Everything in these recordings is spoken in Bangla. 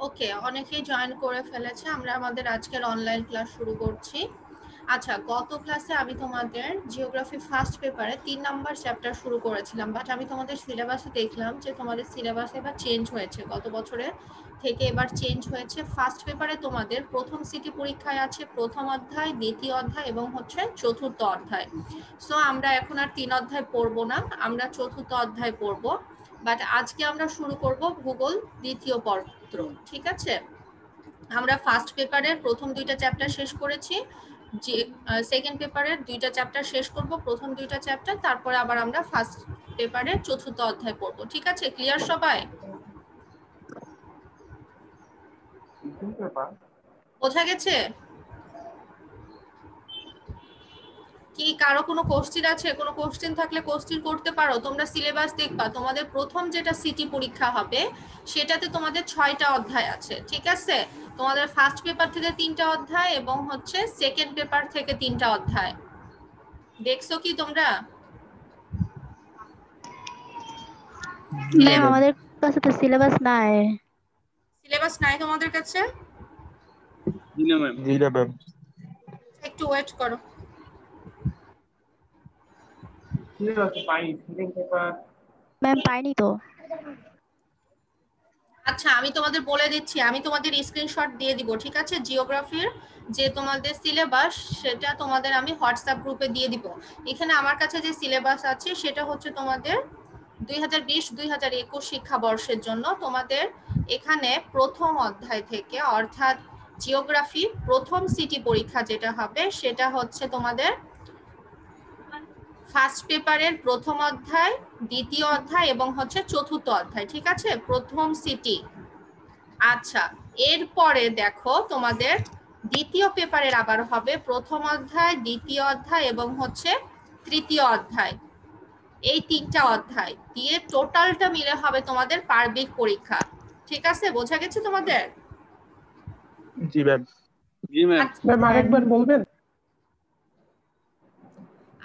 ওকে, অনেকেই জয়েন করে ফেলেছে। আমরা আমাদের আজকের অনলাইন ক্লাস শুরু করছি। আচ্ছা, গত ক্লাসে আমি তোমাদের জিওগ্রাফি ফার্স্ট পেপারে 3 নাম্বার চ্যাপ্টার শুরু করেছিলাম, বাট আমি তোমাদের সিলেবাসে দেখলাম যে তোমাদের সিলেবাস এবার চেঞ্জ হয়েছে, গত বছরে থেকে এবার চেঞ্জ হয়েছে। ফার্স্ট পেপারে তোমাদের প্রথম সিটি পরীক্ষায় আছে প্রথম অধ্যায়, দ্বিতীয় অধ্যায় এবং হচ্ছে চতুর্থ অধ্যায়। সো আমরা এখন আর 3 অধ্যায় পড়বো না, আমরা চতুর্থ অধ্যায় পড়বো। বাট আজকে আমরা শুরু করব ভূগোল দ্বিতীয় পত্র, ঠিক আছে? আমরা ফার্স্ট পেপারের প্রথম 2টা চ্যাপ্টার শেষ করেছি, যে সেকেন্ড পেপারের 2টা চ্যাপ্টার শেষ করব, প্রথম 2টা চ্যাপ্টার, তারপরে আবার আমরা ফার্স্ট পেপারের চতুর্থ অধ্যায় পড়বো। ঠিক আছে, ক্লিয়ার সবাই? বোঝা গেছে? কি কারো কোনো কোশ্চেন আছে? কোনো কোশ্চেন থাকলে কোশ্চেন করতে পারো। তোমরা সিলেবাস দেখবা, তোমাদের প্রথম যেটা সিটি পরীক্ষা হবে সেটাতে তোমাদের 6টা অধ্যায় আছে, ঠিক আছে? তোমাদের ফার্স্ট পেপার থেকে 3টা অধ্যায় এবং হচ্ছে সেকেন্ড পেপার থেকে 3টা অধ্যায়। দেখছো কি তোমরা? ম্যাম আমাদের কাছে তো সিলেবাস নাই। সিলেবাস নাই তোমাদের কাছে? জি না ম্যাম। জি না ম্যাম। একটু ওয়েট করো। ম্যাম পাইনি তো। আচ্ছা, আমি তোমাদের বলে দিচ্ছি, আমি তোমাদের স্ক্রিনশট দিয়ে দিব, ঠিক আছে? জিওগ্রাফির যে তোমাদের সিলেবাস সেটা তোমাদের আমি হোয়াটসঅ্যাপ গ্রুপে দিয়ে দিব। এখানে আমার কাছে যে সিলেবাস আছে সেটা হচ্ছে তোমাদের 2020-2021 শিক্ষাবর্ষের জন্য। তোমাদের এখানে প্রথম অধ্যায় থেকে, অর্থাৎ জিওগ্রাফি প্রথম সিটি পরীক্ষা যেটা হবে সেটা হচ্ছে তোমাদের ফার্স্ট পেপারের প্রথম অধ্যায়, দ্বিতীয় অধ্যায় এবং হচ্ছে চতুর্থ অধ্যায়, ঠিক আছে? প্রথম সিটি। আচ্ছা, এরপরে দেখো তোমাদের দ্বিতীয় পেপারের আবার হবে প্রথম অধ্যায়, দ্বিতীয় অধ্যায় এবং হচ্ছে তৃতীয় অধ্যায়। এই 3টা অধ্যায় দিয়ে টোটালটা মিলে হবে তোমাদের পার্বিক পরীক্ষা, ঠিক আছে? বোঝা গেছে তোমাদের? জি ম্যাম। জি ম্যাম। ম্যাম আরেকবার বলবেন?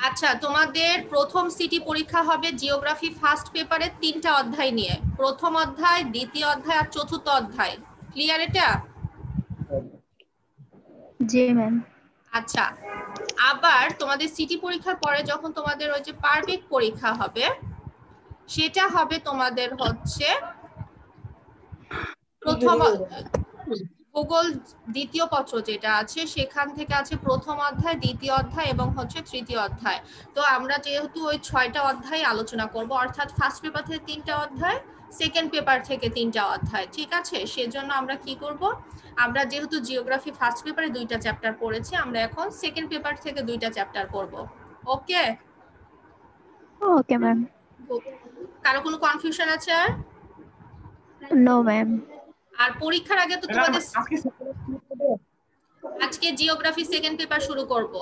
আচ্ছা, তোমাদের প্রথম সিটি পরীক্ষা হবে জিওগ্রাফি ফার্স্ট পেপারের 3টা অধ্যায় নিয়ে, প্রথম অধ্যায়, দ্বিতীয় অধ্যায় আর চতুর্থ অধ্যায়। ক্লিয়ার এটা? জি ম্যাম। আচ্ছা, আবার তোমাদের সিটি পরীক্ষার পরে যখন তোমাদের ওই যে পার্বিক পরীক্ষা হবে সেটা হবে তোমাদের হচ্ছে প্রথম ভূগোল দ্বিতীয় পত্র যেটা আছে সেখান থেকে আছে প্রথম অধ্যায়, দ্বিতীয় অধ্যায় এবং হচ্ছে তৃতীয় অধ্যায়। তো আমরা যেহেতু ওই 6টা অধ্যায় আলোচনা করব, অর্থাৎ ফার্স্ট পেপার থেকে 3টা অধ্যায়, সেকেন্ড পেপার থেকে 3টা অধ্যায়, ঠিক আছে? সেজন্য আমরা কি করব, আমরা যেহেতু জিওগ্রাফি ফার্স্ট পেপারে 2টা চ্যাপ্টার পড়েছি, আমরা এখন সেকেন্ড পেপার থেকে 2টা চ্যাপ্টার পড়ব। ওকে? Okay ma'am. কারো কোনো কনফিউশন আছে? No ma'am. আর পরীক্ষার আগে তো তোমাদের আজকে জিওগ্রাফি সেকেন্ড পেপার শুরু করব,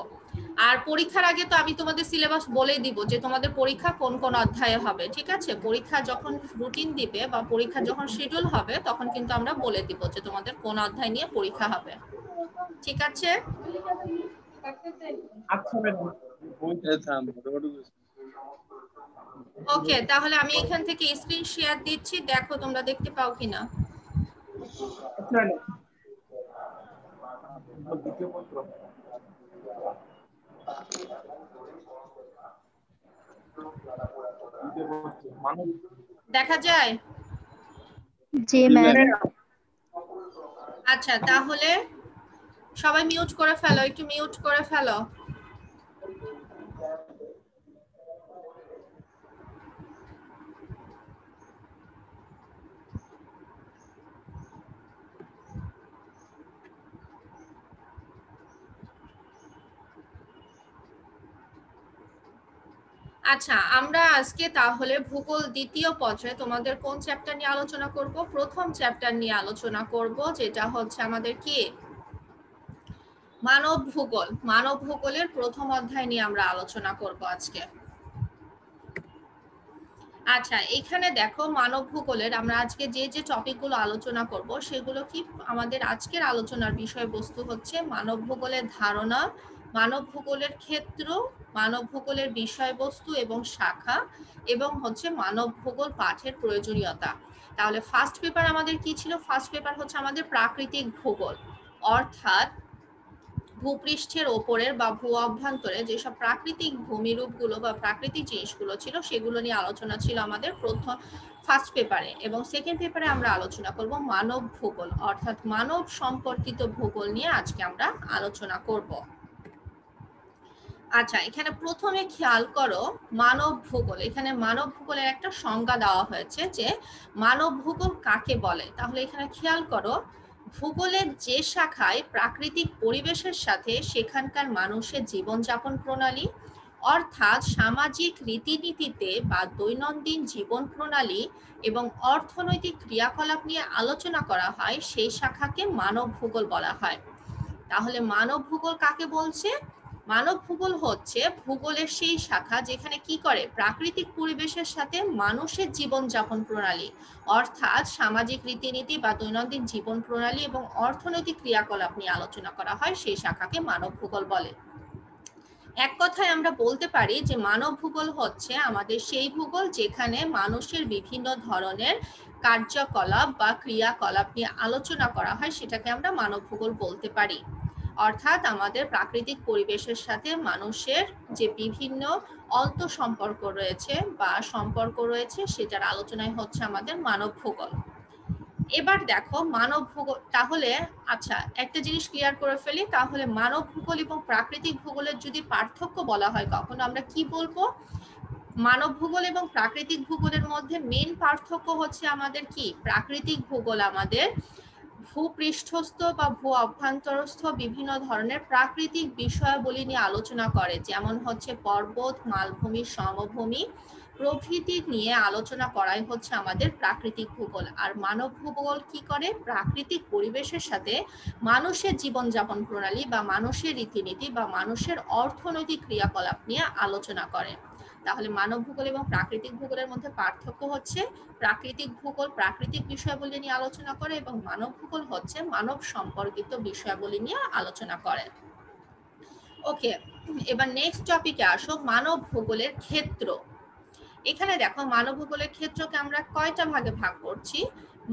আর পরীক্ষার আগে তো আমি তোমাদের সিলেবাস বলেই দিব যে তোমাদের পরীক্ষা কোন কোন অধ্যায়ে হবে, ঠিক আছে? পরীক্ষা যখন রুটিন দিবে বা পরীক্ষা যখন শিডিউল হবে তখন কিন্তু আমরা বলে দিব যে তোমাদের কোন অধ্যায় নিয়ে পরীক্ষা হবে, ঠিক আছে? আচ্ছা ম্যাডাম। ওকে, তাহলে আমি এখান থেকে স্ক্রিন শেয়ার দিচ্ছি, দেখো তোমরা দেখতে পাও কিনা। দেখা যায়? জি ম্যাম। আচ্ছা, তাহলে সবাই মিউট করে ফেলো, একটু মিউট করে ফেলো। আচ্ছা, আমরা আজকে তাহলে ভূগোল দ্বিতীয় পত্রে তোমাদের কোন চ্যাপ্টার নিয়ে আলোচনা করব? প্রথম চ্যাপ্টার নিয়ে আলোচনা করব, যেটা হচ্ছে আমাদের কি মানব ভূগোল। মানব ভূগোলের প্রথম অধ্যায় নিয়ে আমরা আলোচনা করব আজকে। আচ্ছা, এখানে দেখো মানব ভূগোলের আমরা আজকে যে যে টপিকগুলো আলোচনা করব সেগুলো কি আমাদের আজকের আলোচনার বিষয়বস্তু হচ্ছে মানব ভূগোলের ধারণা, মানব ভূগোলের ক্ষেত্র, মানব ভূগোলের বিষয়বস্তু এবং শাখা, এবং হচ্ছে মানব ভূগোল পাঠের প্রয়োজনীয়তা। তাহলে ফার্স্ট পেপার আমাদের কি ছিল? ফার্স্ট পেপার হচ্ছে আমাদের প্রাকৃতিক ভূগোল, অর্থাৎ ভূপৃষ্ঠের ওপরের বা ভূ অভ্যন্তরে যেসব প্রাকৃতিক ভূমিরূপগুলো বা প্রাকৃতিক জিনিসগুলো ছিল সেগুলো নিয়ে আলোচনা ছিল আমাদের প্রথম ফার্স্ট পেপারে। এবং সেকেন্ড পেপারে আমরা আলোচনা করব মানব ভূগোল, অর্থাৎ মানব সম্পর্কিত ভূগোল নিয়ে আজকে আমরা আলোচনা করব। আচ্ছা, এখানে প্রথমে খেয়াল করো মানব ভূগোল। এখানে মানব ভূগোলের একটা সংজ্ঞা দেওয়া হয়েছে যে মানব ভূগোল কাকে বলে। তাহলে এখানে খেয়াল করো, ভূগোলের যে শাখায় প্রাকৃতিক পরিবেশের সাথে সেখানকার মানুষের জীবনযাপন প্রণালী, অর্থাৎ সামাজিক রীতিনীতিতে বা দৈনন্দিন জীবন প্রণালী এবং অর্থনৈতিক ক্রিয়াকলাপ নিয়ে আলোচনা করা হয়, সেই শাখাকে মানব ভূগোল বলা হয়। তাহলে মানব ভূগোল কাকে বলছে? মানব ভূগোল হচ্ছে ভূগোলের সেই শাখা যেখানে কি করে, প্রাকৃতিক পরিবেশের সাথে মানুষের জীবনযাপন প্রণালী, অর্থাৎ সামাজিক রীতিনীতি বা দৈনন্দিন জীবন প্রণালী এবং অর্থনৈতিক ক্রিয়াকলাপ নিয়ে আলোচনা করা হয়, সেই শাখাকে মানব ভূগোল বলে। এক কথায় আমরা বলতে পারি যে মানব ভূগোল হচ্ছে আমাদের সেই ভূগোল যেখানে মানুষের বিভিন্ন ধরনের কার্যকলাপ বা ক্রিয়াকলাপ নিয়ে আলোচনা করা হয়, সেটাকে আমরা মানব ভূগোল বলতে পারি। অর্থাৎ আমাদের প্রাকৃতিক পরিবেশের সাথে মানুষের যে বিভিন্ন অন্তঃসম্পর্ক রয়েছে বা সম্পর্ক রয়েছে, সেটার আলোচনাই হচ্ছে আমাদের মানব ভূগোল। এবার দেখো মানব ভূগোল, তাহলে আচ্ছা একটা জিনিস ক্লিয়ার করে ফেলি, তাহলে মানব ভূগোল এবং প্রাকৃতিক ভূগোলের যদি পার্থক্য বলা হয় কখন আমরা কি বলবো? মানব ভূগোল এবং প্রাকৃতিক ভূগোলের মধ্যে মেন পার্থক্য হচ্ছে আমাদের কি, প্রাকৃতিক ভূগোল আমাদের ভূপৃষ্ঠস্থ বা ভূ অভ্যন্তরস্থ বিভিন্ন ধরনের প্রাকৃতিক বিষয়াবলী নিয়ে আলোচনা করে, যেমন হচ্ছে পর্বত, মালভূমি, সমভূমি প্রভৃতি নিয়ে আলোচনা করাই হচ্ছে আমাদের প্রাকৃতিক ভূগোল। আর মানব ভূগোল কি করে, প্রাকৃতিক পরিবেশের সাথে মানুষের জীবনযাপন প্রণালী বা মানুষের রীতিনীতি বা মানুষের অর্থনৈতিক ক্রিয়াকলাপ নিয়ে আলোচনা করে। তাহলে মানব ভূগোল এবং প্রাকৃতিক ভূগোলের মধ্যে পার্থক্য হচ্ছে প্রাকৃতিক ভূগোল প্রাকৃতিক বিষয়াবলী নিয়ে আলোচনা করে এবং মানব ভূগোল হচ্ছে মানব সম্পর্কিত বিষয়াবলী নিয়ে আলোচনা করে। ওকে, এবার নেক্সট টপিকে আসো, মানব ভূগোলের ক্ষেত্র। এখানে দেখো মানব ভূগোলের ক্ষেত্রকে আমরা কয়টা ভাগে ভাগ করছি।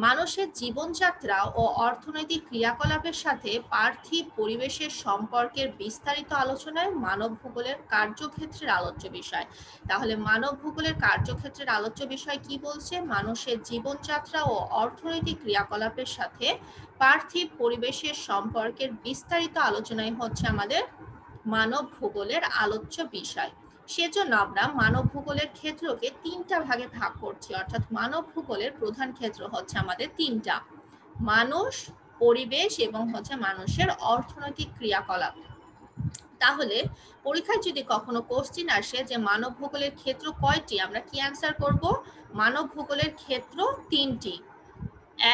মানুষের জীবনযাত্রা ও অর্থনৈতিক ক্রিয়াকলাপের সাথে পার্থিব পরিবেশের সম্পর্কের বিস্তারিত আলোচনায় মানব ভূগোলের কার্যক্ষেত্রের আলোচ্য বিষয়। তাহলে মানব ভূগোলের কার্যক্ষেত্রের আলোচ্য বিষয় কি বলছে? মানুষের জীবনযাত্রা ও অর্থনৈতিক ক্রিয়াকলাপের সাথে পার্থিব পরিবেশের সম্পর্কের বিস্তারিত আলোচনাই হচ্ছে আমাদের মানব ভূগোলের আলোচ্য বিষয়। সেজন্য আমরা মানব ভূগোলের ক্ষেত্রকে তিনটা ভাগে ভাগ করছি, অর্থাৎ মানব ভূগোলের প্রধান ক্ষেত্র হচ্ছে আমাদের তিনটা: মানুষ, পরিবেশ এবং হচ্ছে মানুষের অর্থনৈতিক ক্রিয়াকলাপ। তাহলে পরীক্ষায় যদি কখনো কোশ্চেন আসে যে মানব ভূগোলের ক্ষেত্র কয়টি, আমরা কি অ্যান্সার করব? মানব ভূগোলের ক্ষেত্র তিনটি: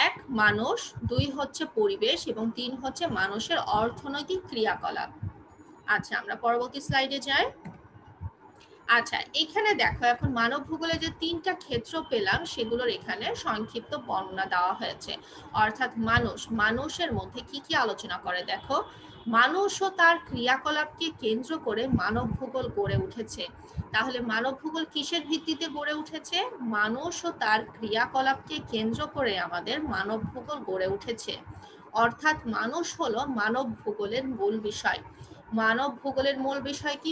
এক মানুষ, দুই হচ্ছে পরিবেশ এবং তিন হচ্ছে মানুষের অর্থনৈতিক ক্রিয়াকলাপ। আচ্ছা, আমরা পরবর্তী স্লাইডে যাই। আচ্ছা, এখানে দেখো এখন মানব ভূগোলে যে তিনটা ক্ষেত্র পেলাম সেগুলোর এখানে সংক্ষিপ্ত বর্ণনা দেওয়া হয়েছে। অর্থাৎ মানুষের মধ্যে কি কি আলোচনা করে দেখো। মানুষ ও তার ক্রিয়াকলাপকে কেন্দ্র করে মানব ভূগোল গড়ে উঠেছে। তাহলে মানব ভূগোল কিসের ভিত্তিতে গড়ে উঠেছে? মানুষ ও তার ক্রিয়াকলাপকে কেন্দ্র করে আমাদের মানব ভূগোল গড়ে উঠেছে। অর্থাৎ মানুষ হলো মানব ভূগোলের মূল বিষয়। মানব ভূগোলের মূল বিষয় কি?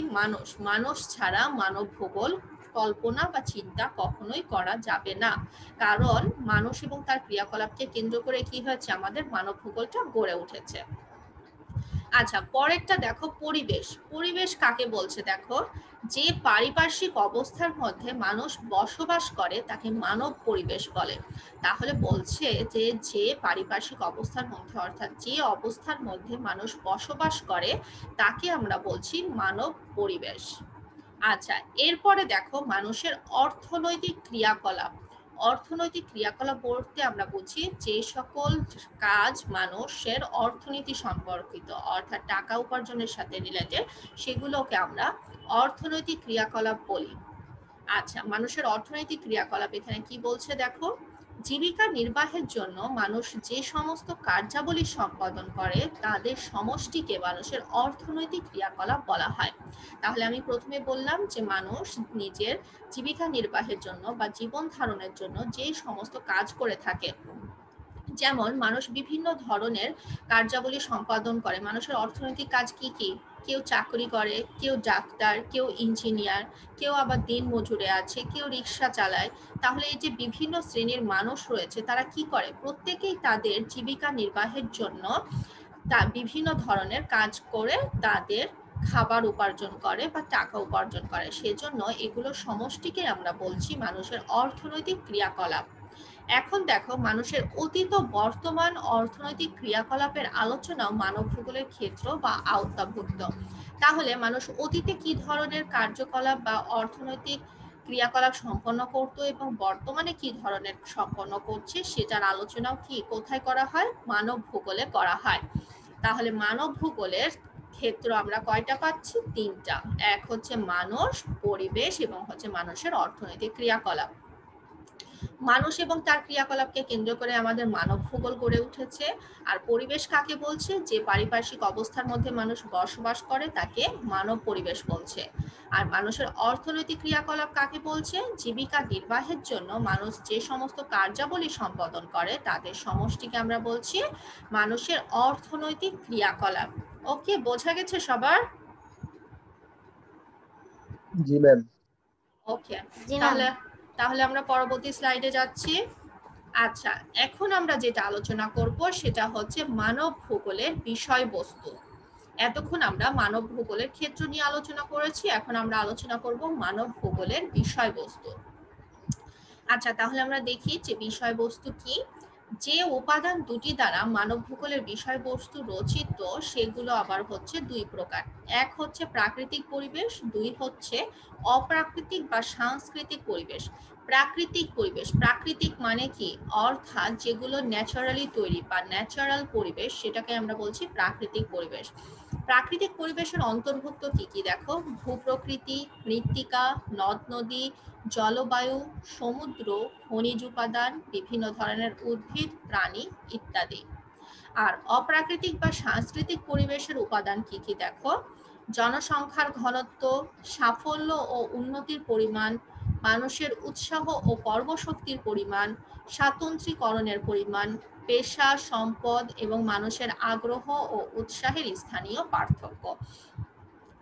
মানুষ ছাড়া মানব ভূগোল কল্পনা বা চিন্তা কখনোই করা যাবে না, কারণ মানুষ এবং তার ক্রিয়াকলাপকে কেন্দ্র করে কি হয়েছে, আমাদের মানব ভূগোলটা গড়ে উঠেছে। আচ্ছা, পরেরটা দেখো পরিবেশ। পরিবেশ কাকে বলছে দেখো, যে পারিপার্শ্বিক অবস্থার মধ্যে মানুষ বসবাস করে তাকে মানব পরিবেশ বলে। তাহলে বলছে যে যে পারিপার্শ্বিক অবস্থার মধ্যে, অর্থাৎ যে অবস্থার মধ্যে মানুষ বসবাস করে তাকে আমরা বলছি মানব পরিবেশ। আচ্ছা, এরপরে দেখো মানুষের অর্থনৈতিক ক্রিয়াকলাপ। অর্থনৈতিক ক্রিয়াকলাপ বলতে আমরা বুঝি যে সকল কাজ মানুষের অর্থনীতি সম্পর্কিত, অর্থাৎ টাকা উপার্জনের সাথে রিলেটেড, সেগুলোকে আমরা অর্থনৈতিক ক্রিয়াকলাপ বলি। আচ্ছা, মানুষের অর্থনৈতিক ক্রিয়াকলাপ এখানে কি বলছে দেখো, জীবিকা নির্বাহের জন্য মানুষ যে সমস্ত কার্যাবলী সম্পাদন করে তাদের সমষ্টিকে মানুষের অর্থনৈতিক ক্রিয়াকলাপ বলা হয়। তাহলে আমি প্রথমে বললাম যে মানুষ নিজের জীবিকা নির্বাহের জন্য বা জীবন ধারণের জন্য যে সমস্ত কাজ করে থাকে, যেমন মানুষ বিভিন্ন ধরনের কার্যাবলী সম্পাদন করে। মানুষের অর্থনৈতিক কাজ কি কি? কেউ চাকরি করে, কেউ ডাক্তার, কেউ ইঞ্জিনিয়ার, কেউ আবার দিন মজুরে আছে, কেউ রিক্সা চালায়। তাহলে এই যে বিভিন্ন শ্রেণীর মানুষ রয়েছে তারা কি করে? প্রত্যেকেই তাদের জীবিকা নির্বাহের জন্য বিভিন্ন ধরনের কাজ করে তাদের খাবার উপার্জন করে বা টাকা উপার্জন করে। সেজন্য এগুলো সমষ্টিকে আমরা বলছি মানুষের অর্থনৈতিক ক্রিয়াকলাপ। এখন দেখো, মানুষের অতীত ও বর্তমান অর্থনৈতিক ক্রিয়াকলাপের আলোচনাও মানব ভূগোলের ক্ষেত্র বা আওতাভুক্ত। তাহলে মানুষ অতীতে কি ধরনের কার্যকলাপ বা অর্থনৈতিক ক্রিয়াকলাপ সম্পন্ন করত এবং বর্তমানে কি ধরনের সম্পন্ন করছে সেটার আলোচনাও কি কোথায় করা হয়? মানব ভূগোলে করা হয়। তাহলে মানব ভূগোলের ক্ষেত্র আমরা কয়টা পাচ্ছি? তিনটা। এক হচ্ছে মানুষ, পরিবেশ এবং হচ্ছে মানুষের অর্থনৈতিক ক্রিয়াকলাপ। মানুষ এবং তার ক্রিয়াকলাপকে কেন্দ্র করে আমাদের মানব ভূগোল গড়ে উঠেছে। আর পরিবেশ কাকে বলছে? যে পারিপার্শ্বিক অবস্থার মধ্যে মানুষ বসবাস করে তাকে মানব পরিবেশ বলছে। আর মানুষের অর্থনৈতিক ক্রিয়াকলাপ কাকে বলছে? জীবিকা নির্বাহের জন্য মানুষ যে সমস্ত কার্যাবলী সম্পাদন করে তাদের সমষ্টিকে আমরা বলছি মানুষের অর্থনৈতিক ক্রিয়াকলাপ। ওকে, বোঝা গেছে সবার? জি ম্যাম। ওকে, তাহলে তাহলে আমরা পরবর্তী স্লাইডে যাচ্ছি। আচ্ছা, এখন আমরা যেটা আলোচনা করব সেটা হচ্ছে মানব ভূগোলের বিষয়বস্তু। এতক্ষণ আমরা মানব ভূগোলের ক্ষেত্র নিয়ে আলোচনা করেছি, এখন আমরা আলোচনা করব মানব ভূগোলের বিষয়বস্তু। আচ্ছা, তাহলে আমরা দেখি যে বিষয়বস্তু কি। যে উপাদান দুটি দ্বারা মানব ভূগোলের বিষয়বস্তু রচিত সেগুলো আবার হচ্ছে দুই প্রকার। এক হচ্ছে প্রাকৃতিক পরিবেশ, দুই হচ্ছে অপ্রাকৃতিক বা সাংস্কৃতিক পরিবেশ। প্রাকৃতিক পরিবেশ, প্রাকৃতিক মানে কি? অর্থাৎ যেগুলো ন্যাচারালি তৈরি বা ন্যাচারাল পরিবেশ সেটাকে আমরা বলছি প্রাকৃতিক পরিবেশ। প্রাকৃতিক পরিবেশের অন্তর্ভুক্ত কি কি দেখো? ভূপ্রকৃতি, মৃত্তিকা, নদ নদী, জলবায়ু, সমুদ্র, খনিজ উপাদান, বিভিন্ন ধরনের উদ্ভিদ, প্রাণী ইত্যাদি। আর অপ্রাকৃতিক বা সাংস্কৃতিক পরিবেশের উপাদান কি কি দেখো? জনসংখ্যার ঘনত্ব, সাফল্য ও উন্নতির পরিমাণ, মানুষের উৎসাহ ও কর্মশক্তির পরিমাণ, স্বাতন্ত্রীকরণের পরিমাণ, পেশা, সম্পদ এবং মানুষের আগ্রহ ও উৎসাহের স্থানীয় পার্থক্য।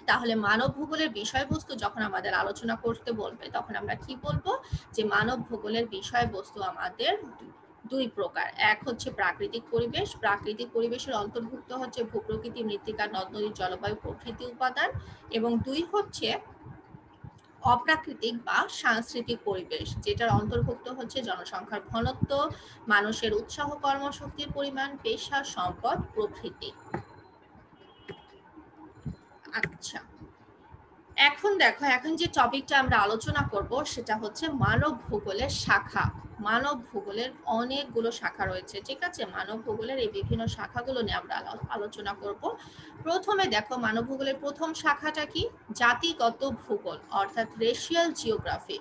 তাহলে মানব ভূগোলের বিষয়বস্তু যখন আমাদের আলোচনা করতে বলবে তখন আমরা কি বলবো? যে মানব ভূগোলের বিষয়বস্তু আমাদের দুই প্রকার। এক হচ্ছে প্রাকৃতিক পরিবেশ, প্রাকৃতিক পরিবেশের অন্তর্ভুক্ত হচ্ছে ভূপ্রকৃতি, মৃত্তিকা, নদ নদী, জলবায়ু প্রভৃতি উপাদান। এবং দুই হচ্ছে অপ্রাকৃতিক বা সাংস্কৃতিক পরিবেশ, যেটার অন্তর্ভুক্ত হচ্ছে জনসংখ্যার ঘনত্ব, মানুষের উৎসাহ, কর্মশক্তির পরিমাণ, পেশা, সম্পদ প্রভৃতি। আচ্ছা, এখন দেখো, এখন যে টপিকটা আমরা আলোচনা করব সেটা হচ্ছে মানব ভূগোলের শাখা। মানব ভূগোলের অনেকগুলো শাখা রয়েছে, ঠিক আছে? মানব ভূগোলের এই বিভিন্ন শাখাগুলো নিয়ে আমরা আলোচনা করব। প্রথমে দেখো, মানব ভূগোলের প্রথম শাখাটা কি? জাতিগত ভূগোল অর্থাৎ রেশিয়াল জিওগ্রাফি।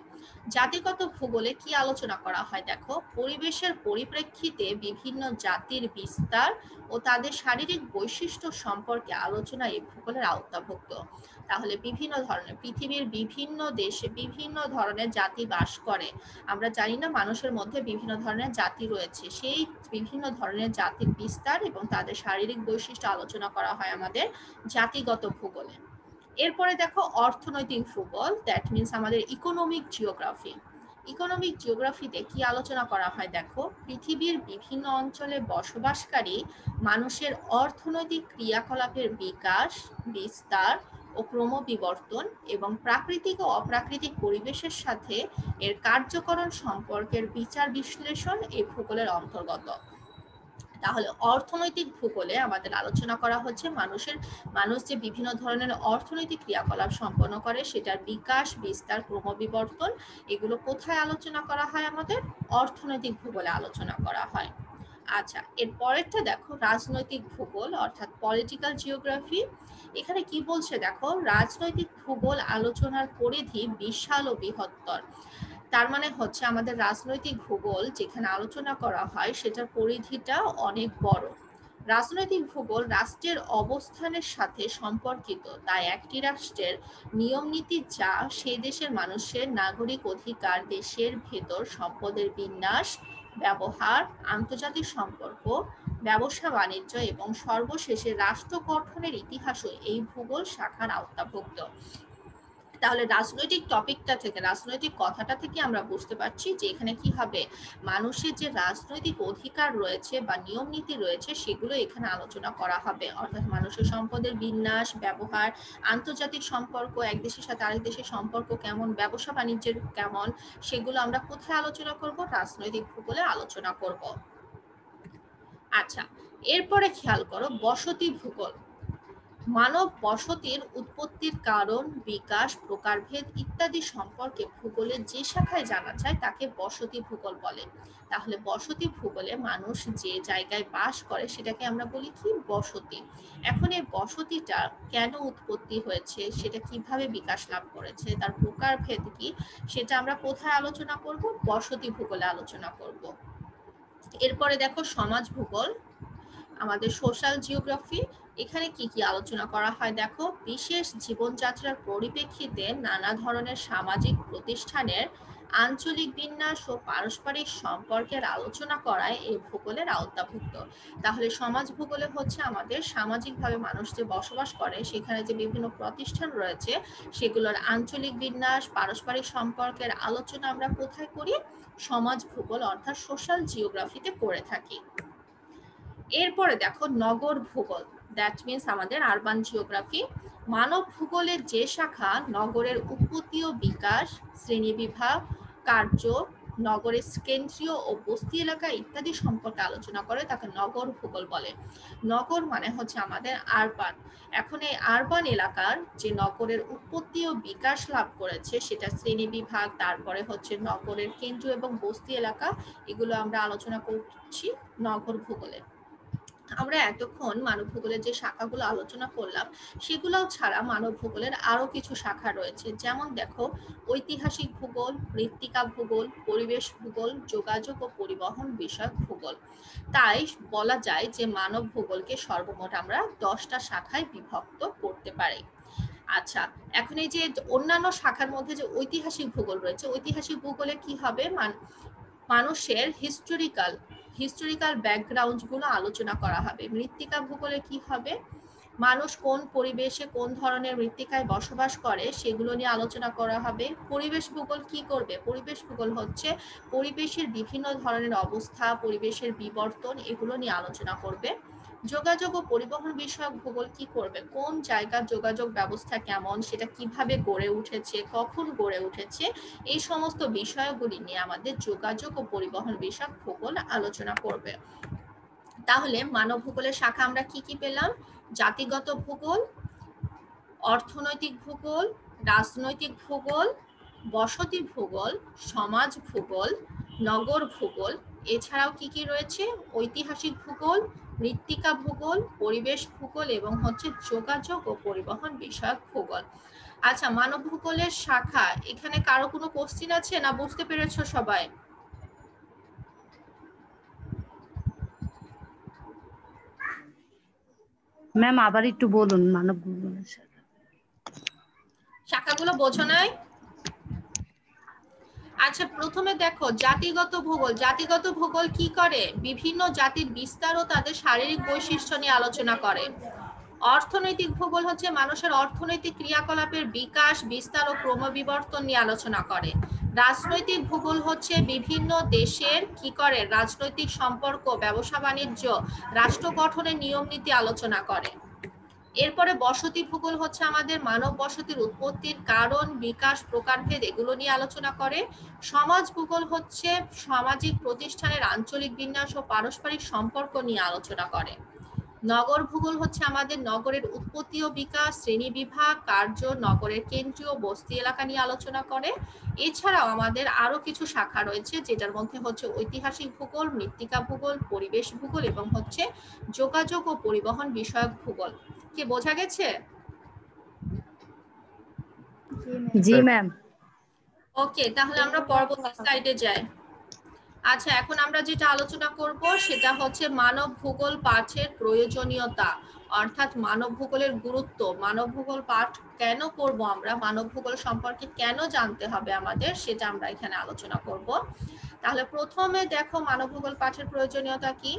জাতিগত ভূগোলে কি আলোচনা করা হয় দেখো? পরিবেশের পরিপ্রেক্ষিতে বিভিন্ন জাতির বিস্তার ও তাদের শারীরিক বৈশিষ্ট্য সম্পর্কে আলোচনা এই ভূগোলের আওতাভুক্ত। তাহলে বিভিন্ন ধরনের, পৃথিবীর বিভিন্ন দেশে বিভিন্ন ধরনের জাতি বাস করে। আমরা জানি না মানুষের মধ্যে বিভিন্ন ধরনের জাতি রয়েছে, সেই বিভিন্ন ধরনের জাতির বিস্তার এবং তাদের শারীরিক বৈশিষ্ট্য আলোচনা করা হয় আমাদের জাতিগত ভূগোলে। এরপরে দেখো অর্থনৈতিক ভূগোল, দ্যাট মিনস আমাদের ইকোনমিক জিওগ্রাফি। ইকোনমিক জিওগ্রাফিতে কি আলোচনা করা হয় দেখো? পৃথিবীর বিভিন্ন অঞ্চলে বসবাসকারী মানুষের অর্থনৈতিক ক্রিয়াকলাপের বিকাশ, বিস্তার ও ক্রমবিবর্তন এবং প্রাকৃতিক ও অপ্রাকৃতিক পরিবেশের সাথে এর কার্যকরণ সম্পর্কের বিচার বিশ্লেষণ এই ভূগোলের অন্তর্গত। তাহলে অর্থনৈতিক ভূগোলে আমাদের আলোচনা করা হচ্ছে মানুষ যে বিভিন্ন ধরনের অর্থনৈতিক ক্রিয়াকলাপ সম্পন্ন করে সেটার বিকাশ, বিস্তার, ক্রমবিবর্তন, এগুলো কোথায় আলোচনা করা হয়? আমাদের অর্থনৈতিক ভূগোলে আলোচনা করা হয়। আচ্ছা, এর পরেরটা দেখো রাজনৈতিক ভূগোল অর্থাৎ পলিটিক্যাল জিওগ্রাফি। এখানে কি বলছে দেখো? রাজনৈতিক ভূগোল আলোচনার পরিধি বিশাল ও বৃহত্তর। তার মানে হচ্ছে আমাদের রাজনৈতিক ভূগোল যেখানে আলোচনা করা হয় সেটার পরিধিটা অনেক বড়। রাজনৈতিক ভূগোল রাষ্ট্রের অবস্থানের সাথে সম্পর্কিত, তাই একটি রাষ্ট্রের নিয়ম নীতি যা সেই দেশের মানুষের নাগরিক অধিকার, দেশের ভেতর সম্পদের বিন্যাস, ব্যবহার, আন্তর্জাতিক সম্পর্ক, ব্যবসা বাণিজ্য এবং সর্বশেষে রাষ্ট্র গঠনের ইতিহাসও এই ভূগোল শাখার আওতাভুক্ত। তাহলে রাজনৈতিক টপিকটা থেকে, রাজনৈতিক কথাটা থেকে আমরা বুঝতে পারছি যে এখানে কি হবে, মানুষের যে রাজনৈতিক অধিকার রয়েছে বা নিয়ম নীতি রয়েছে সেগুলো এখানে আলোচনা করা হবে। অর্থাৎ মানুষের সম্পদের বিন্যাস, ব্যবহার, আন্তর্জাতিক সম্পর্ক, এক দেশের সাথে আরেক দেশের সম্পর্ক কেমন, ব্যবসা বাণিজ্যের কেমন, সেগুলো আমরা কোথায় আলোচনা করব? রাজনৈতিক ভূগোলে আলোচনা করব। আচ্ছা, এরপরে খেয়াল করো বসতি ভূগোল। মানব বসতির উৎপত্তির কারণ, বিকাশ, প্রকারভেদ ইত্যাদি সম্পর্কে ভূগোলের যে শাখায় জানা যায় তাকে বসতি ভূগোল বলে। তাহলে বসতি ভূগোলে মানুষ যে জায়গায় বাস করে সেটাকে আমরা বলি কি? বসতি। এখন এই বসতিটা কেন উৎপত্তি হয়েছে, সেটা কিভাবে বিকাশ লাভ করেছে, তার প্রকারভেদ কি, সেটা আমরা কোথায় আলোচনা করব? বসতি ভূগোলে আলোচনা করব। এরপরে দেখো সমাজ ভূগোল, আমাদের সোশ্যাল জিওগ্রাফি। এখানে কি কি আলোচনা করা হয় দেখো, বিশেষ জীবনযাত্রার পরিপ্রেক্ষিতে নানা ধরনের সামাজিক প্রতিষ্ঠানের আঞ্চলিক বিন্যাস ও পারস্পরিক সম্পর্কের আলোচনা করায় এই ভূগোলের আওতাভুক্ত। তাহলে সমাজ ভূগোলে হচ্ছে আমাদের সামাজিকভাবে মানুষ যে বসবাস করে সেখানে যে বিভিন্ন প্রতিষ্ঠান রয়েছে সেগুলোর আঞ্চলিক বিন্যাস, পারস্পরিক সম্পর্কের আলোচনা আমরা কোথায় করি? সমাজ ভূগোল অর্থাৎ সোশ্যাল জিওগ্রাফিতে করে থাকি। এরপরে দেখো নগর ভূগোল, দ্যাট মিনস আমাদের আরবান জিওগ্রাফি। মানব ভূগোলের যে শাখা নগরের উৎপত্তি ও বিকাশ, শ্রেণীবিভাগ, কার্য, নগরের কেন্দ্রীয় ও বস্তি এলাকা ইত্যাদি সম্পর্কে আলোচনা করে তাকে নগর ভূগোল বলে। নগর মানে হচ্ছে আমাদের আরবান। এখন এই আরবান এলাকার যে নগরের উৎপত্তি ও বিকাশ লাভ করেছে সেটা শ্রেণীবিভাগ, তারপরে হচ্ছে নগরের কেন্দ্র এবং বস্তি এলাকা, এগুলো আমরা আলোচনা করছি নগর ভূগোলে। আমরা এতক্ষণ মানব ভূগোলের যে শাখাগুলো আলোচনা করলাম সেগুলোও ছাড়া মানব ভূগোলের আরো কিছু শাখা রয়েছে, যেমন দেখো ঐতিহাসিক ভূগোল, মৃত্তিকা ভূগোল, পরিবেশ ভূগোল, যোগাযোগ ও পরিবহন বিষয়ক ভূগোল। তাই বলা যায় যে মানব ভূগোলকে সর্বমোট আমরা 10টা শাখায় বিভক্ত করতে পারি। আচ্ছা, এখন এই যে অন্যান্য শাখার মধ্যে যে ঐতিহাসিক ভূগোল রয়েছে, ঐতিহাসিক ভূগোলে কি হবে? মানুষের হিস্টোরিক্যাল ব্যাকগ্রাউন্ড গুলো আলোচনা করা হবে। মৃত্তিকা ভূগোলে কি হবে? মানুষ কোন পরিবেশে কোন ধরনের মৃত্তিকায় বসবাস করে সেগুলো নিয়ে আলোচনা করা হবে। পরিবেশ ভূগোল কি করবে? পরিবেশ ভূগোল হচ্ছে পরিবেশের বিভিন্ন ধরনের অবস্থা, পরিবেশের বিবর্তন, এগুলো নিয়ে আলোচনা করবে। যোগাযোগ ও পরিবহন বিষয়ক ভূগোল কি করবে? কোন জায়গার যোগাযোগ ব্যবস্থা কেমন, সেটা কিভাবে গড়ে উঠেছে, কখন গড়ে উঠেছে, এই সমস্ত বিষয়গুলি নিয়ে আমাদের যোগাযোগ ও পরিবহন বিষয়ক ভূগোল আলোচনা করবে। তাহলে মানব ভূগোলের শাখা আমরা কি কি পেলাম? জাতিগত ভূগোল, অর্থনৈতিক ভূগোল, রাজনৈতিক ভূগোল, বসতি ভূগোল, সমাজ ভূগোল, নগর ভূগোল। এছাড়াও কি কি রয়েছে? ঐতিহাসিক ভূগোল, মৃত্তিকা ভূগোল, পরিবেশ ভূগোল এবং হচ্ছে যোগাযোগ ও পরিবহন বিষয়ক ভূগোল। আচ্ছা, মানব ভূগোলের শাখা, এখানে কারো কোনো কোশ্চেন আছে না? বুঝতে পেরেছো সবাই? ম্যাম আবার একটু বলুন মানব ভূগোলের শাখাগুলো বোঝো নাই? আচ্ছা, প্রথমে দেখো জাতিগত ভূগোল। জাতিগত ভূগোল কি করে? বিভিন্ন জাতির বিস্তার ও তাদের শারীরিক বৈশিষ্ট্য নিয়ে আলোচনা করে। অর্থনৈতিক ভূগোল হচ্ছে মানুষের অর্থনৈতিক ক্রিয়াকলাপের বিকাশ, বিস্তার ও ক্রমবিবর্তন নিয়ে আলোচনা করে। রাজনৈতিক ভূগোল হচ্ছে বিভিন্ন দেশের কি করে? রাজনৈতিক সম্পর্ক, ব্যবসা বাণিজ্য, রাষ্ট্র গঠনের নিয়ম নীতি আলোচনা করে। এরপরে বসতি ভূগোল হচ্ছে আমাদের মানব বসতির উৎপত্তির কারণ, বিকাশ, প্রকারভেদ, এগুলো নিয়ে আলোচনা করে। সমাজ ভূগোল হচ্ছে সামাজিক প্রতিষ্ঠানের আঞ্চলিক বিন্যাস ও পারস্পরিক সম্পর্ক নিয়ে আলোচনা করে। নগর ভূগোল হচ্ছে আমাদের নগরের উৎপত্তি ও বিকাশ, শ্রেণীবিভাগ, কার্য, নগরের কেন্দ্রীয় বস্তি এলাকা নিয়ে আলোচনা করে। এছাড়াও আমাদের আরো কিছু শাখা রয়েছে যেটার মধ্যে হচ্ছে ঐতিহাসিক ভূগোল, মৃত্তিকা ভূগোল, পরিবেশ ভূগোল এবং হচ্ছে যোগাযোগ ও পরিবহন বিষয়ক ভূগোল। কি বোঝা গেছে? জি ম্যাম। ওকে, তাহলে আমরা পরবর্তী স্লাইডে যাই। আচ্ছা, এখন আমরা যেটা আলোচনা করব সেটা হচ্ছে মানব ভূগোল পাঠের প্রয়োজনীয়তা, অর্থাৎ মানব ভূগোলের গুরুত্ব। মানব ভূগোল পাঠ কেন করব আমরা, মানব ভূগোল সম্পর্কে কেন জানতে হবে আমাদের, সেটা আমরা এখানে আলোচনা করব। তাহলে প্রথমে দেখো মানব ভূগোল পাঠের প্রয়োজনীয়তা কি।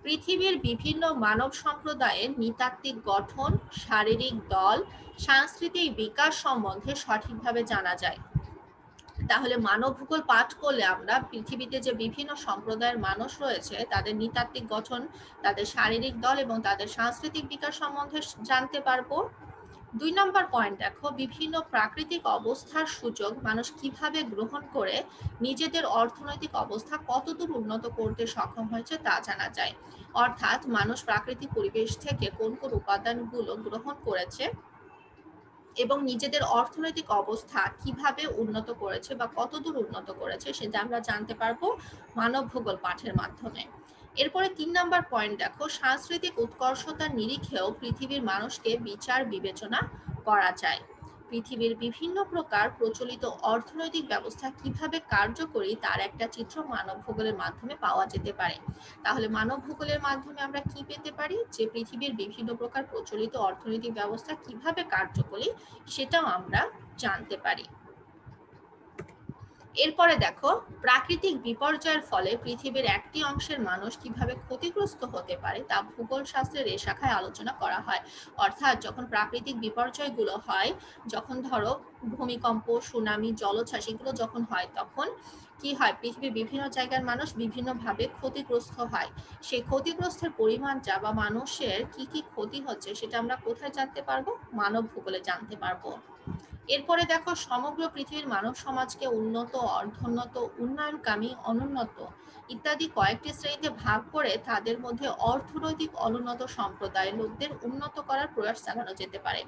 পৃথিবীর বিভিন্ন মানব সম্প্রদায়ের নৃতাত্ত্বিক গঠন, শারীরিক দল, সাংস্কৃতিক বিকাশ সম্বন্ধে সঠিকভাবে জানা যায়। তাহলে মানব ভূগোল পাঠ করলে আমরা পৃথিবীতে যে বিভিন্ন সম্প্রদায়ের মানুষ রয়েছে তাদের নৃতাত্ত্বিক গঠন, তাদের শারীরিক দল এবং তাদের সাংস্কৃতিক বিকাশ সম্বন্ধে জানতে পারবো। 2 নম্বর পয়েন্ট দেখো, বিভিন্ন প্রাকৃতিক অবস্থার সুযোগ মানুষ কিভাবে গ্রহণ করে নিজেদের অর্থনৈতিক অবস্থা কতদূর উন্নত করতে সক্ষম হয়েছে তা জানা যায়। অর্থাৎ মানুষ প্রাকৃতিক পরিবেশ থেকে কোন কোন উপাদানগুলো গ্রহণ করেছে এবং নিজেদের অর্থনৈতিক অবস্থা কিভাবে উন্নত করেছে বা কতদূর উন্নত করেছে সেটা আমরা জানতে পারবো মানব ভূগোল পাঠের মাধ্যমে। এরপরে 3 নম্বর পয়েন্ট দেখো, সাংস্কৃতিক উৎকর্ষতার নিরিখেও পৃথিবীর মানুষকে বিচার বিবেচনা করা যায়। পৃথিবীর বিভিন্ন প্রকার প্রচলিত অর্থনৈতিক ব্যবস্থা কিভাবে কার্যকরী তার একটা চিত্র মানব ভূগোলের মাধ্যমে পাওয়া যেতে পারে। তাহলে মানব ভূগোলের মাধ্যমে আমরা কি পেতে পারি, যে পৃথিবীর বিভিন্ন প্রকার প্রচলিত অর্থনৈতিক ব্যবস্থা কিভাবে কার্যকরী সেটাও আমরা জানতে পারি। এরপরে দেখো, প্রাকৃতিক বিপর্যয়ের ফলে পৃথিবীর একটি অংশের মানুষ কিভাবে ক্ষতিগ্রস্ত হতে পারে তা ভূগোল শাস্ত্রের এই শাখায় আলোচনা করা হয়। অর্থাৎ যখন প্রাকৃতিক বিপর্যয়গুলো হয়, যখন ধরো ভূমিকম্প, সুনামি, জলোচ্ছ্বাস এগুলো যখন হয়, তখন কি হয়, পৃথিবীর বিভিন্ন জায়গার মানুষ বিভিন্নভাবে ক্ষতিগ্রস্ত হয়। সেই ক্ষতিগ্রস্তের পরিমাণটা বা মানুষের কি কি ক্ষতি হচ্ছে সেটা আমরা কোথায় জানতে পারবো, মানব ভূগোলে জানতে পারবো। এরপরে দেখো, সমগ্র পৃথিবীর মানব সমাজকে উন্নত, অর্ধোন্নত, উন্নয়নকামী, অনুন্নত ইত্যাদি কয়েকটি শ্রেণীতে ভাগ করে তাদের মধ্যে অর্থনৈতিক অনুন্নত সম্প্রদায়ের লোকদের উন্নত করার প্রয়াস চালানো যেতে পারে।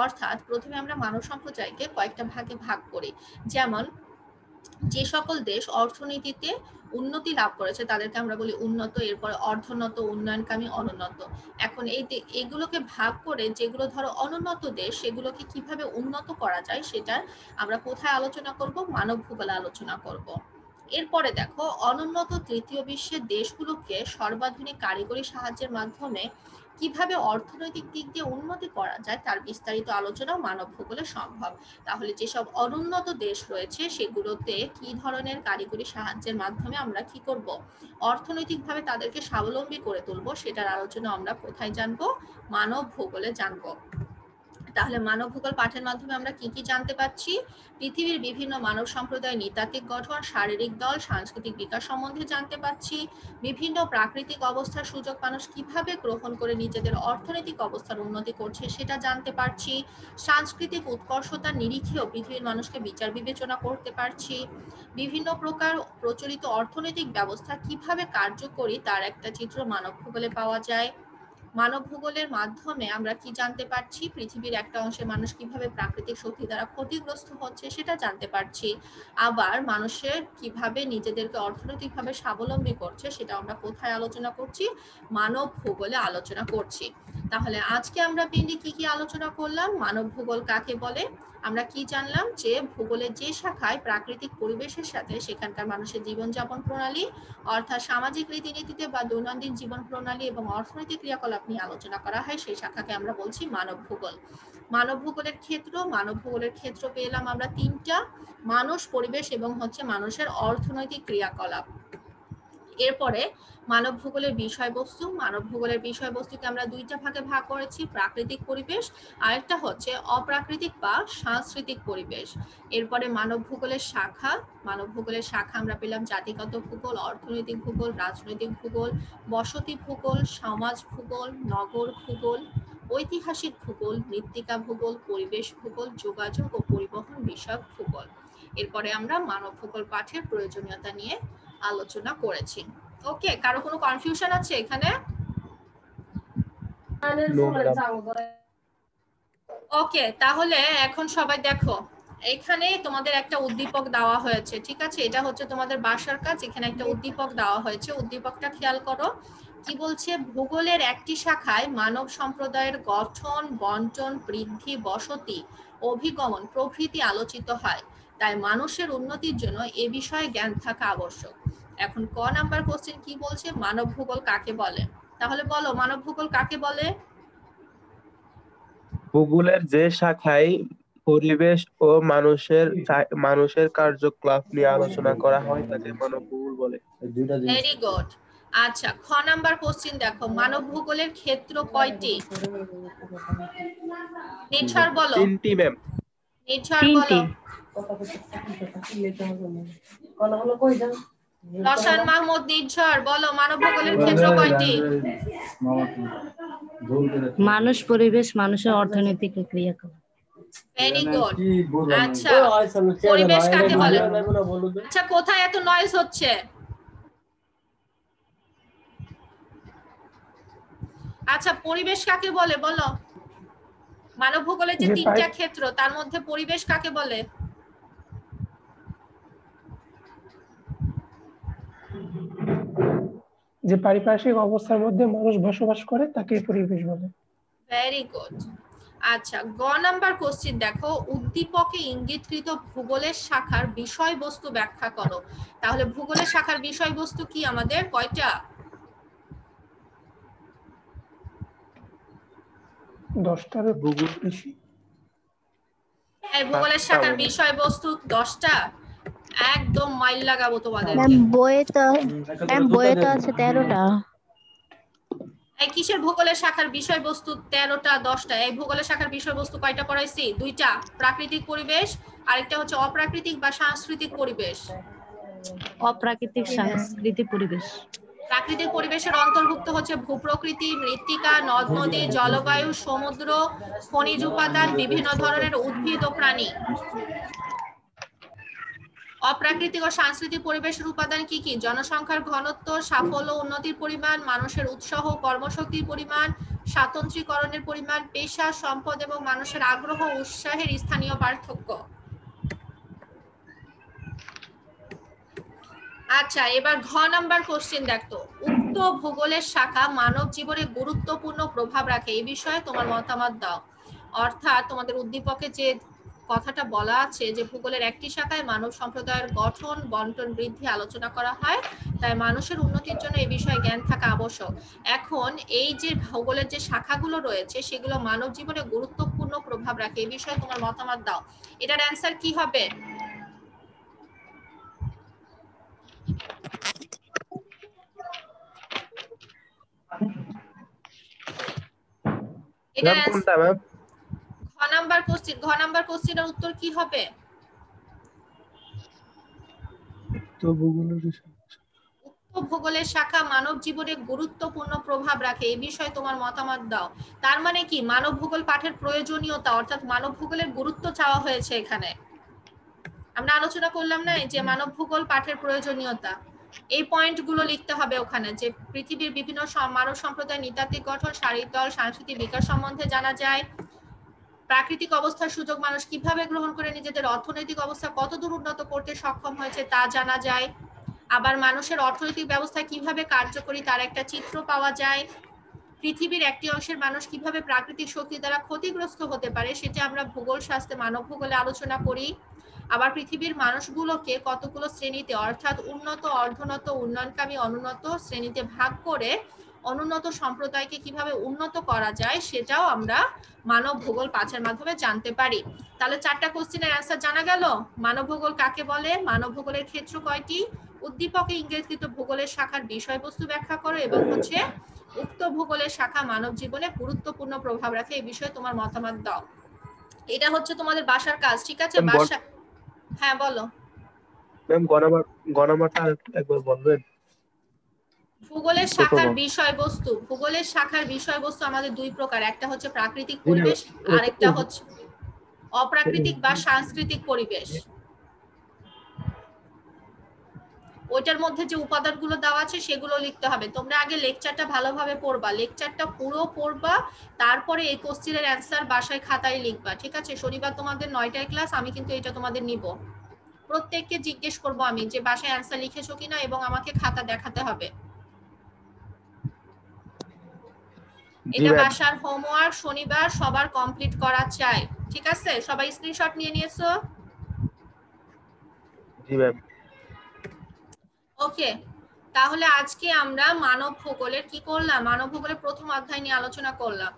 অর্থাৎ প্রথমে আমরা মানব সম্প্রদায়কে কয়েকটা ভাগে ভাগ করি। যেমন যে সকল দেশ অর্থনীতিতে উন্নতি লাভ করেছে তাদেরকে আমরা বলি উন্নত, এরপরে অর্ধোন্নত, উন্নয়নকামী, অনুন্নত। এখন এইগুলোকে ভাগ করে যেগুলো ধরো অনুন্নত দেশ সেগুলোকে কিভাবে উন্নত করা যায় সেটা আমরা কোথায় আলোচনা করব, মানব ভূগোলে আলোচনা করব। এরপরে দেখো, অনুন্নত তৃতীয় বিশ্বের দেশগুলোকে সর্বাধুনিক কারিগরি সাহায্যের মাধ্যমে কিভাবে অর্থনৈতিক দিক দিয়ে উন্নতি করা যায় তার বিস্তারিত আলোচনা মানব ভূগোলে সম্ভব। তাহলে যেসব অনুন্নত দেশ রয়েছে সেগুলোতে কি ধরনের কারিগরি সাহায্যের মাধ্যমে আমরা কি করব, অর্থনৈতিকভাবে তাদেরকে স্বাবলম্বী করে তুলবো সেটার আলোচনা আমরা কোথায় জানবো, মানব ভূগোলে জানবো। তাহলে মানব ভূগোল পাঠের মাধ্যমে আমরা কি কি জানতে পাচ্ছি, পৃথিবীর বিভিন্ন মানব সম্প্রদায়ের নৃতাত্ত্বিক গঠন, শারীরিক দল, সাংস্কৃতিক বিকাশ সম্বন্ধে জানতে পাচ্ছি। বিভিন্ন প্রাকৃতিক অবস্থার সুযোগ মানুষ কিভাবে গ্রহণ করে নিজেদের অর্থনৈতিক অবস্থার উন্নতি করছে সেটা জানতে পারছি। সাংস্কৃতিক উৎকর্ষতার নিরিখেও পৃথিবীর মানুষকে বিচার বিবেচনা করতে পারছি। বিভিন্ন প্রকার প্রচলিত অর্থনৈতিক ব্যবস্থা কিভাবে কার্যকরী তার একটা চিত্র মানব ভূগোলে পাওয়া যায়। মানব ভূগোলের মাধ্যমে আমরা কি জানতে পারছি, পৃথিবীর একটা অংশের মানুষ কিভাবে প্রাকৃতিক শক্তি দ্বারা ক্ষতিগ্রস্ত হচ্ছে সেটা জানতে পারছি। আবার মানুষের কিভাবে নিজেদেরকে অর্থনৈতিকভাবে স্বাবলম্বী করছে সেটা আমরা কোথায় আলোচনা করছি, মানব ভূগোলে আলোচনা করছি। তাহলে আজকে আমরা মেইনলি কি কি আলোচনা করলাম, মানব ভূগোল কাকে বলে, আমরা কি জানলাম যে ভূগোলের যে শাখায় প্রাকৃতিক পরিবেশের সাথে সেখানকার মানুষের জীবনযাপন প্রণালী অর্থাৎ সামাজিক রীতিনীতিতে বা দৈনন্দিন জীবন প্রণালী এবং অর্থনৈতিক ক্রিয়াকলাপ নিয়ে আলোচনা করা হয় সেই শাখাকে আমরা বলছি মানব ভূগোল। মানব ভূগোলের ক্ষেত্র পেলাম আমরা 3টা, মানুষ, পরিবেশ এবং হচ্ছে মানুষের অর্থনৈতিক ক্রিয়াকলাপ। এরপরে মানব ভূগোলের বিষয়বস্তুকে আমরা 2টা ভাগে ভাগ করেছি, প্রাকৃতিক পরিবেশ আর একটা হচ্ছে অপ্রাকৃতিক বা সাংস্কৃতিক পরিবেশ। এরপরে মানব ভূগোলের শাখা আমরা পেলাম জাতিগত ভূগোল, অর্থনৈতিক ভূগোল, রাজনৈতিক ভূগোল, বসতি ভূগোল, সমাজ ভূগোল, নগর ভূগোল, ঐতিহাসিক ভূগোল, মৃত্তিকা ভূগোল, পরিবেশ ভূগোল, যোগাযোগ ও পরিবহন বিষয়ক ভূগোল। এরপরে আমরা মানব ভূগোল পাঠের প্রয়োজনীয়তা নিয়ে আলোচনা করেছি। ওকে, কারো কোনো কনফিউশন আছে এখানে? ওকে, তাহলে এখন সবাই দেখো, এখানে তোমাদের একটা উদ্দীপক দেওয়া হয়েছে, ঠিক আছে? এটা হচ্ছে তোমাদের বাসার কাজ, এখানে একটা উদ্দীপক দেওয়া হয়েছে, উদ্দীপকটা খেয়াল করো। কি বলছে, ভূগোলের একটি শাখায় মানব সম্প্রদায়ের গঠন, বন্টন, বৃদ্ধি, বসতি, অভিগমন প্রভৃতি আলোচিত হয়। তাই মানুষের উন্নতির জন্য এ বিষয়ে জ্ঞান থাকা আবশ্যক। এখন ক নাম্বার কোশ্চেন কি বলছে, মানব ভূগোল কাকে বলে? তাহলে বলো মানব ভূগোল কাকে বলে? ভূগোলের যে শাখায় পরিবেশ ও মানুষের কার্যকলাপ নিয়ে আলোচনা করা হয় তাকে মানব ভূগোল বলে। Very good. আচ্ছা, খ নাম্বার কোশ্চেন দেখো, মানব ভূগোলের ক্ষেত্র কয়টি? নির্ঝর বলো। 3টি ম্যাম। নির্ঝর বলো। রসায়ন মাহমুদ নির্ঝর বলো, মানব ভূগোলের ক্ষেত্র কয়টি? মানুষ, পরিবেশ, মানুষের অর্থনৈতিক ক্রিয়াকলাপ। Very good. আচ্ছা, পরিবেশ কাকে বলে? আচ্ছা, কোথায় এত নয়েজ হচ্ছে? আচ্ছা, পরিবেশ কাকে বলে বলো? মানব ভূগোলের যে 3টা ক্ষেত্র তার মধ্যে পরিবেশ কাকে বলে? যে পারিপার্শ্বিক অবস্থার মধ্যে মানুষ বসবাস করে তাকে পরিবেশ বলে। Very good. আচ্ছা, গ নাম্বার কোশ্চেন দেখো, উদ্দীপকে ইঙ্গিতকৃত ভূগোলের শাখার বিষয়বস্তু ব্যাখ্যা করো। তাহলে ভূগোলের শাখার বিষয়বস্তু কি আমাদের কয়টা? 10টার বেশি। এই ভূগোলের শাখার বিষয়বস্তু 10টা? একদম মাইল লাগাবো তোমাদের। ম্যাম বইয়ে তো আছে 13টা। এই কিসের ভূগোলের শাখার বিষয়বস্তু 13টা 10টা? এই ভূগোলের শাখার বিষয়বস্তু কয়টা পড়াইছি? 2টা, প্রাকৃতিক পরিবেশ, আরেকটা হচ্ছে অপ্রাকৃতিক বা সাংস্কৃতিক পরিবেশ। অপ্রাকৃতিক সাংস্কৃতিক পরিবেশ। প্রাকৃতিক পরিবেশের অন্তর্ভুক্ত হচ্ছে ভূপ্রকৃতি, মৃত্তিকা, নদ নদী, জলবায়ু, সমুদ্র, খনিজ উপাদান, বিভিন্ন ধরনের উদ্ভিদ ও প্রাণী। অপ্রাকৃতিক ও সাংস্কৃতিক পরিবেশের উপাদান কি কি? জনসংখ্যার ঘনত্ব, সাফল্য উন্নতির পরিমাণ, মানুষের উৎসাহ কর্মশক্তির পরিমাণ, স্বাতন্ত্র্যীকরণের পরিমাণ, পেশা, সম্পদ এবং মানুষের আগ্রহ উৎসাহের স্থানীয় পার্থক্য। আচ্ছা, এবার ঘ নাম্বার কোশ্চেন দেখো, উক্ত ভূগোলের শাখা মানব জীবনে গুরুত্বপূর্ণ প্রভাব রাখে, এই বিষয়ে তোমার মতামত দাও। অর্থাৎ তোমাদের উদ্দীপকে যে কথাটা বলা আছে যে ভূগোলের একটি শাখায় মানব সম্প্রদায়ের গঠন, বন্টন, বৃদ্ধি আলোচনা করা হয়, তাই মানুষের উন্নতির জন্য এই বিষয়ে জ্ঞান থাকা আবশ্যক। এখন এই যে ভূগোলের যে শাখাগুলো রয়েছে সেগুলো মানব জীবনে গুরুত্বপূর্ণ প্রভাব রাখে, এই বিষয়ে তোমার মতামত দাও। এটার অ্যান্সার কি হবে? কোনটা ম্যাম? ঘ নাম্বার কোশ্চেনের উত্তর কি হবে? ভূগোলের শাখা মানব জীবনে গুরুত্বপূর্ণ প্রভাব রাখে, এই বিষয়ে তোমার মতামত দাও। তার মানে কি মানব ভূগোল পাঠের প্রয়োজনীয়তা, অর্থাৎ মানব ভূগোলের গুরুত্ব চাওয়া হয়েছে এখানে। আমরা আলোচনা করলাম না যে মানব ভূগোল পাঠের প্রয়োজনীয়তা, এই পয়েন্টগুলো লিখতে হবে ওখানে, যে পৃথিবীর বিভিন্ন মানব সম্প্রদায়ের নৃতাত্ত্বিক গঠন, শারীরিক দল, সাংস্কৃতিক বিকাশ সম্বন্ধে জানা যায়, প্রাকৃতিক অবস্থার সুযোগ মানুষ কিভাবে গ্রহণ করে নিজেদের অর্থনৈতিক অবস্থা কতদূর উন্নত করতে সক্ষম হয়েছে তা জানা যায়, আবার মানুষের অর্থনৈতিক ব্যবস্থা কিভাবে কার্যকরী তার একটা চিত্র পাওয়া যায়, পৃথিবীর একটি অংশের মানুষ কিভাবে প্রাকৃতিক শক্তি দ্বারা ক্ষতিগ্রস্ত হতে পারে সেটা আমরা ভূগোল শাস্ত্রে মানব ভূগোলে আলোচনা করি, আবার পৃথিবীর মানুষগুলোকে কতগুলো শ্রেণীতে অর্থাৎ উন্নত, অর্ধোন্নত, উন্নয়নকামী, অনুন্নত শ্রেণীতে ভাগ করে অনুন্নত সম্প্রদায়কে কিভাবে উন্নত করা যায় সেটাও আমরা মানব ভূগোল পাঠের মাধ্যমে জানতে পারি। তাহলে 4টা কোশ্চেনের অ্যান্সার জানা গেল। মানব ভূগোল কাকে বলে, মানব ভূগোলের ক্ষেত্র কয়টি, উদ্দীপকে ইঙ্গিতকৃত ভূগোলের শাখার বিষয়বস্তু ব্যাখ্যা করো, এবং হচ্ছে উক্ত ভূগোলের শাখা মানব জীবনে গুরুত্বপূর্ণ প্রভাব রাখে, এই বিষয়ে তোমার মতামত দাও। এটা হচ্ছে তোমাদের বাসার কাজ, ঠিক আছে? বাসা, হ্যাঁ বলো ম্যাম। গণমাটা একবার বলবেন? ভূগোলের শাখার বিষয়বস্তু আমাদের 2 প্রকার, একটা হচ্ছে প্রাকৃতিক পরিবেশ, আরেকটা হচ্ছে অপ্রাকৃতিক বা সাংস্কৃতিক পরিবেশ। ওইটার মধ্যে যে উপাদানগুলো দেওয়া আছে সেগুলো লিখতে হবে। তোমরা আগে লেকচারটা ভালোভাবে পড়বা, লেকচারটা পুরো পড়বা, তারপরে এই কোশ্চেনের অ্যান্সার বাসায় খাতায় লিখবা, ঠিক আছে? শনিবার তোমাদের 9টায় ক্লাস, আমি কিন্তু এটা তোমাদের নিব, প্রত্যেককে জিজ্ঞেস করব আমি যে বাসায় অ্যান্সার লিখেছো কিনা, এবং আমাকে খাতা দেখাতে হবে। এটা বাসার হোমওয়ার্ক, শনিবার সবার কমপ্লিট করা চাই, ঠিক আছে? সবাই স্ক্রিনশট নিয়ে নিয়েছো? জি ম্যাম। ওকে, তাহলে আজকে আমরা মানব ভূগোলের কি করলাম, মানব ভূগোলের প্রথম অধ্যায় নিয়ে আলোচনা করলাম।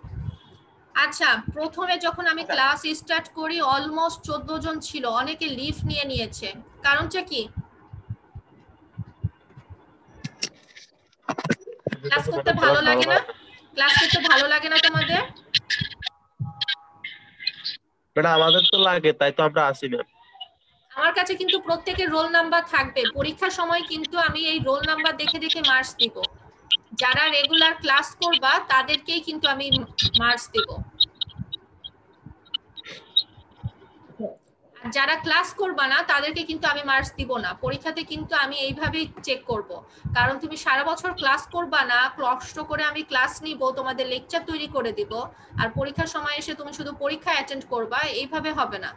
আচ্ছা, প্রথমে যখন আমি ক্লাস স্টার্ট করি অলমোস্ট 14 জন ছিল, অনেকে লিভ নিয়ে নিয়েছে, কারণটা কি? ক্লাস করতে ভালো লাগে না? ক্লাস করতে ভালো লাগে না তোমাদের? ম্যাডাম আমাদের তো লাগে, তাই তো আমরা আসি ম্যাম। আমার কাছে কিন্তু প্রত্যেকের রোল নাম্বার থাকবে, পরীক্ষার সময় কিন্তু আমি এই রোল নাম্বার দেখে দেখে মার্কস দিব। যারা রেগুলার ক্লাস করবা তাদেরকেই কিন্তু আমি মার্কস দিব, আর যারা ক্লাস করবা না তাদেরকে কিন্তু আমি মার্কস দিব না। পরীক্ষাতে কিন্তু আমি এইভাবেই চেক করব, কারণ তুমি সারা বছর ক্লাস করবা না, কষ্ট করে আমি ক্লাস নিব, তোমাদের লেকচার তৈরি করে দিব, আর পরীক্ষার সময় এসে তুমি শুধু পরীক্ষা অ্যাটেন্ড করবা, এইভাবে হবে না।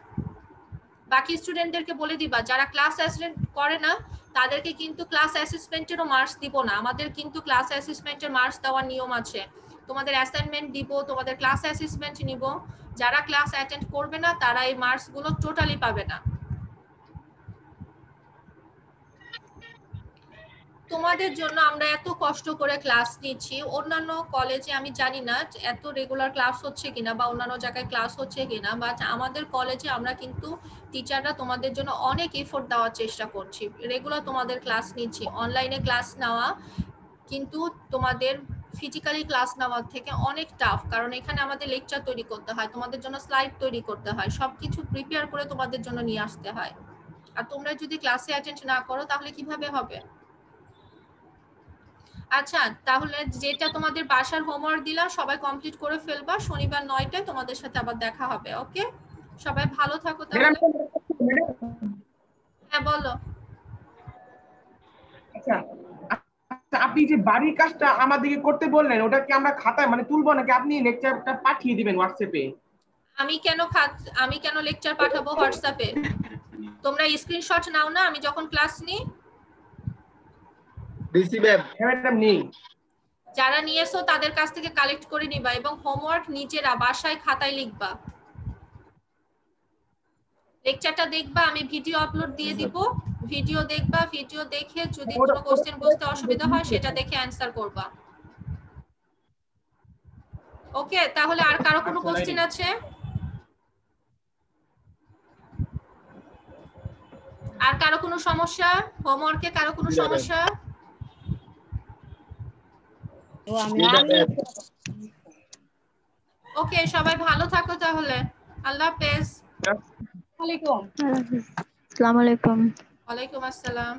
বাকি স্টুডেন্টদেরকে বলে দিবা যারা ক্লাস অ্যাটেন্ড করে না তাদেরকে কিন্তু ক্লাস অ্যাসেসমেন্টেরও মার্কস দিব না। আমাদের কিন্তু ক্লাস অ্যাসেসমেন্টের মার্কস দেওয়ার নিয়ম আছে, তোমাদের অ্যাসাইনমেন্ট দিব, তোমাদের ক্লাস অ্যাসেসমেন্ট নিব, যারা ক্লাস অ্যাটেন্ড করবে না তারা এই মার্কস গুলো টোটালি পাবে না। তোমাদের জন্য আমরা এত কষ্ট করে ক্লাস নিচ্ছি, অন্যান্য কলেজে আমি জানি না এত রেগুলার ক্লাস হচ্ছে কিনা বা অন্যান্য জায়গায় ক্লাস হচ্ছে কিনা, বাট আমাদের কলেজে আমরা কিন্তু টিচাররা তোমাদের জন্য অনেক এফোর্ট দেওয়ার চেষ্টা করছি, রেগুলার তোমাদের ক্লাস নিচ্ছি। অনলাইনে ক্লাস নেওয়া কিন্তু তোমাদের ফিজিক্যালি ক্লাস নেওয়ার থেকে অনেক টাফ, কারণ এখানে আমাদের লেকচার তৈরি করতে হয়, তোমাদের জন্য স্লাইড তৈরি করতে হয়, সবকিছু প্রিপেয়ার করে তোমাদের জন্য নিয়ে আসতে হয়, আর তোমরা যদি ক্লাসে অ্যাটেন্ড না করো তাহলে কিভাবে হবে? আচ্ছা, তাহলে যেটা তোমাদের বাসার হোমওয়ার্ক দিলাম সবাই কমপ্লিট করে ফেলবা, শনিবার 9টায় তোমাদের সাথে আবার দেখা হবে। ওকে, সবাই ভালো থাকো তাহলে। হ্যাঁ বলো। আচ্ছা, আপনি যে বাড়ির কাজটা আমাদেরকে করতে বললেন, ওটা কি আমরা খাতায় মানে তুলবো নাকি আপনি লেকচারটা পাঠিয়ে দিবেন হোয়াটসঅ্যাপে? আমি কেন লেকচার পাঠাবো হোয়াটসঅ্যাপে? তোমরা স্ক্রিনশট নাও না আমি যখন ক্লাস নিই? DC ma'am. হ্যাঁ ম্যাডাম নেই। যারা নিয়েছো তাদের কাছ থেকে কালেক্ট করে নিবা এবং হোমওয়ার্ক নিজেরা বাসায় খাতায় লিখবা। লেকচারটা দেখবা, আমি ভিডিও আপলোড দিয়ে দিব, ভিডিও দেখবা, ভিডিও দেখে যদি কোনো কোশ্চেন বুঝতে অসুবিধা হয় সেটা দেখে অ্যানসার করবা। ওকে, তাহলে আর কারো কোনো কোশ্চেন আছে? আর কারো কোনো সমস্যা হোমওয়ার্কে? কারো কোনো সমস্যা? ওকে, সবাই ভালো থাকো তাহলে। আল্লাহ হাফেজ। আসসালামু আলাইকুম। ওয়ালাইকুম আসসালাম।